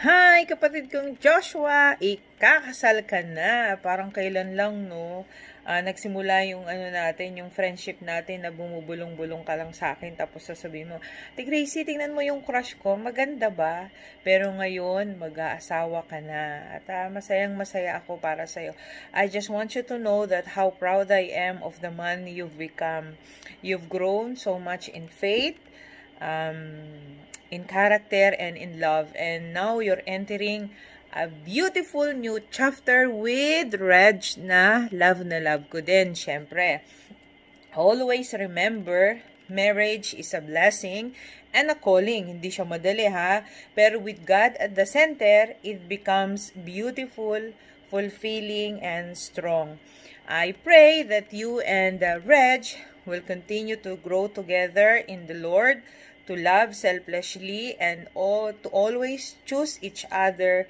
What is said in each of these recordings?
Hi, kapatid kong Joshua! Ikakasal ka na. Parang kailan lang, no? Nagsimula yung natin, yung friendship natin na bumubulong-bulong ka lang sa akin tapos sasabihin mo, Ate Gracie, tingnan mo yung crush ko, maganda ba? Pero ngayon, mag-aasawa ka na. At masayang masaya ako para sa'yo. I just want you to know that how proud I am of the man you've become. You've grown so much in faith, in character and in love. And now you're entering a beautiful new chapter with Reg na love ko din, syempre. Always remember, marriage is a blessing and a calling. Hindi siya madali ha. Pero with God at the center, it becomes beautiful, fulfilling, and strong. I pray that you and Reg will continue to grow together in the Lord, to love selflessly, and to always choose each other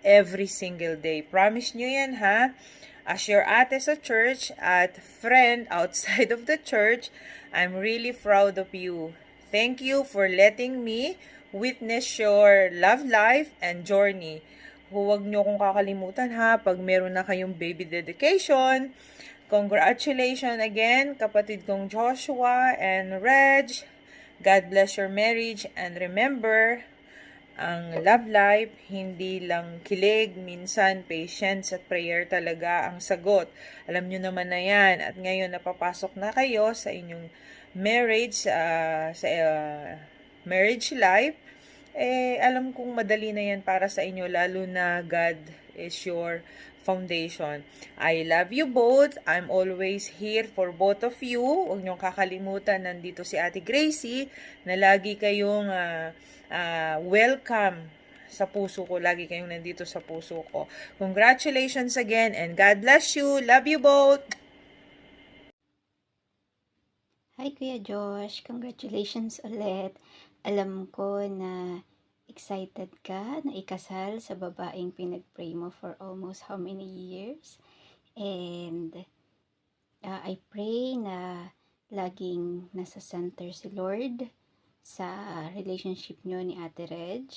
every single day. Promise nyo yan ha? As your ate sa church at friend outside of the church, I'm really proud of you. Thank you for letting me witness your love life and journey. Huwag nyo kong kakalimutan ha, pag meron na kayong baby dedication. Congratulations again, kapatid kong Joshua and Reg. God bless your marriage, and remember, ang love life, hindi lang kilig, minsan patience at prayer talaga ang sagot. Alam nyo naman na yan. At ngayon, napapasok na kayo sa inyong marriage, marriage life. Alam kong madali na yan para sa inyo, lalo na God is your foundation. I love you both. I'm always here for both of you. Huwag niyong kakalimutan, nandito si Ate Gracie, na lagi kayong welcome sa puso ko. Lagi kayong nandito sa puso ko. Congratulations again and God bless you. Love you both. Hi Kuya Josh, congratulations ulit. Alam ko na excited ka na ikasal sa babaeng pinag-pray mo for almost how many years. And I pray na laging nasa center si Lord sa relationship nyo ni Ate Reg.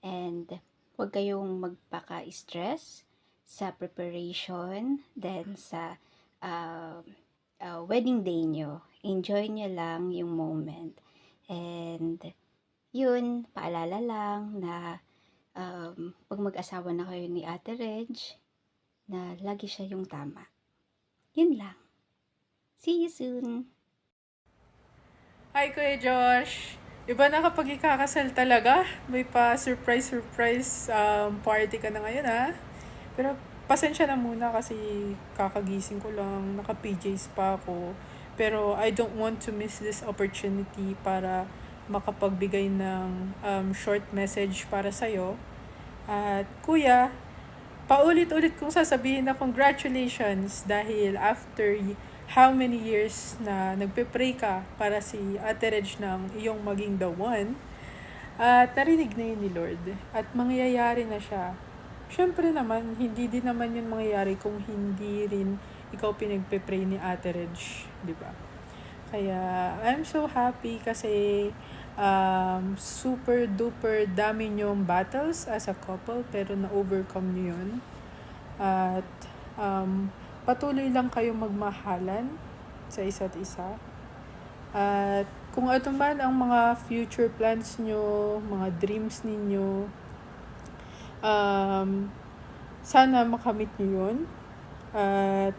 And huwag kayong magpaka-stress sa preparation, then sa wedding day nyo. Enjoy nyo lang yung moment. And yun, paalala lang na pag mag-asawa na kayo ni Ate Reg, na lagi siya yung tama. Yun lang. See you soon! Hi, Kuya Josh! Iba na kapag ikakasal talaga. May pa-surprise party ka na ngayon, ha? Pero pasensya na muna kasi kakagising ko lang, naka-PJs pa ako. Pero I don't want to miss this opportunity para makapagbigay ng short message para sa'yo. At kuya, paulit-ulit kong sasabihin na congratulations dahil after how many years na nagpe-pray ka para si Ate Reg ng iyong maging the one, at narinig na yun ni Lord at mangyayari na siya. Syempre naman, hindi din naman yun mangyayari kung hindi rin ikaw pinagpe-pray ni Ate Reg, di ba? Kaya I'm so happy kasi super duper dami nyong battles as a couple pero na-overcome nyo yun. At patuloy lang kayong magmahalan sa isa't isa. At kung ano man ang mga future plans nyo, mga dreams ninyo, sana makamit nyo yun. At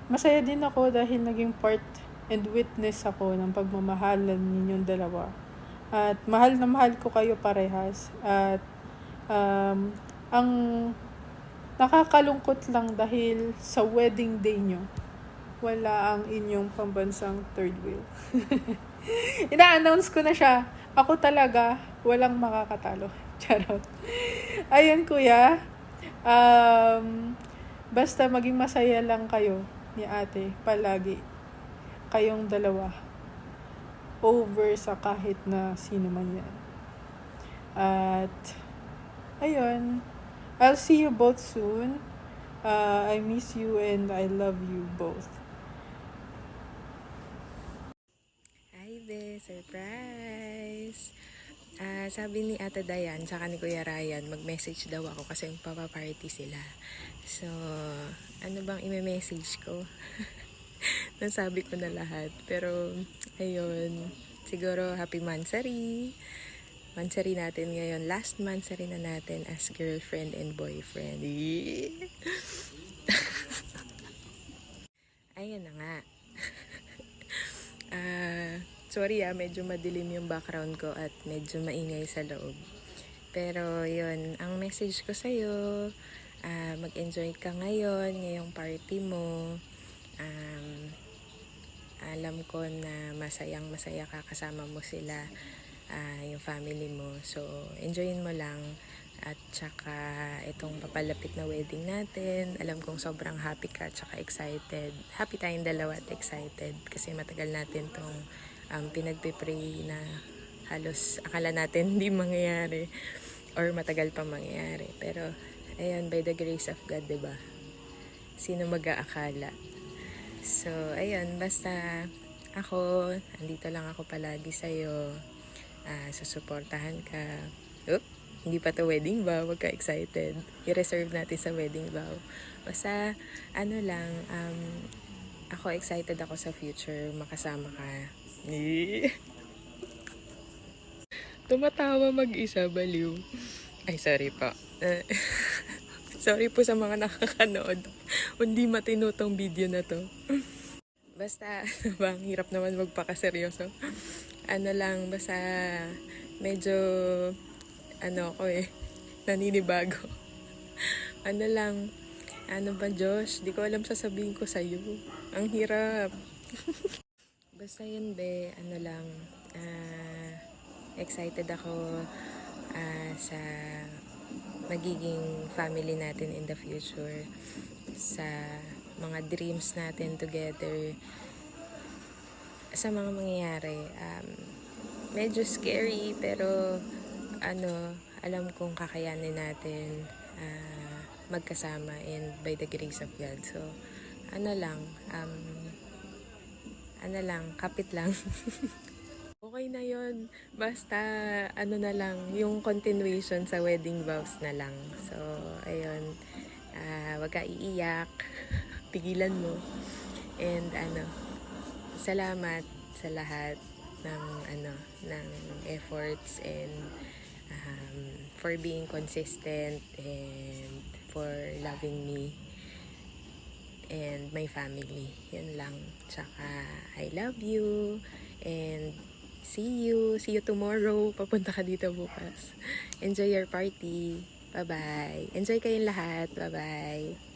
masaya din ako dahil naging part and witness ako ng pagmamahalan ninyong dalawa. At mahal na mahal ko kayo parehas. At ang nakakalungkot lang dahil sa wedding day nyo, wala ang inyong pambansang third wheel. Ina-announce ko na siya. Ako talaga, walang makakatalo. Charot. Ayun kuya, basta maging masaya lang kayo ni ate palagi. Kayong dalawa. Over sa kahit na sino man yan. At, ayun, I'll see you both soon. I miss you and I love you both. Hi, be, surprise! Sabi ni Ate Dayan, tsaka ni Kuya Ryan, mag-message daw ako kasi papaparty sila. So, ano bang ime-message ko? Nasabi ko na lahat. Pero, ayun, siguro happy mansari. Mansari natin ngayon. Last mansari na natin as girlfriend and boyfriend. Ayun na nga. Sorry medyo madilim yung background ko at medyo maingay sa loob. Pero yun, ang message ko sa'yo, mag-enjoy ka ngayon, ngayong party mo. Um, Alam ko na masayang masaya ka kasama mo sila, yung family mo. So, enjoyin mo lang. At saka itong papalapit na wedding natin, alam kong sobrang happy ka at saka excited. Happy tayong dalawa at excited kasi matagal natin tong pinagpipray na halos akala natin hindi mangyayari or matagal pa mangyayari. Pero ayun, by the grace of God, 'di ba? Sino mag-aakala? So, ayun, basta ako, andito lang ako palagi sa'yo. Susuportahan ka. Oop, hindi pa to wedding vow, wag ka excited. I-reserve natin sa wedding vow. Basta, ano lang, ako excited ako sa future, makasama ka. Tumatawa mag-isa, baliw. Ay, sorry po. Sorry po sa mga nakakanood. Hindi matinutong video na to. Basta, bang hirap naman magpakaseryoso. Ano lang, basta medyo, naninibago. Ano lang, ano ba Josh, di ko alam sasabihin ko sa'yo. Ang hirap. Basta yun be, excited ako sa magiging family natin in the future, sa mga dreams natin together, sa mga mangyayari. Medyo scary pero alam kong kakayanin natin magkasama and by the grace of God. So, kapit lang. Okay na yon. Basta, na lang, yung continuation sa wedding vows na lang. So, ayun, wag ka iiyak, pigilan mo. And salamat sa lahat ng ng efforts and for being consistent and for loving me and my family. Yun lang. Tsaka, I love you and see you tomorrow. Papunta ka dito bukas. Enjoy your party. Bye-bye. Enjoy kayong lahat. Bye-bye.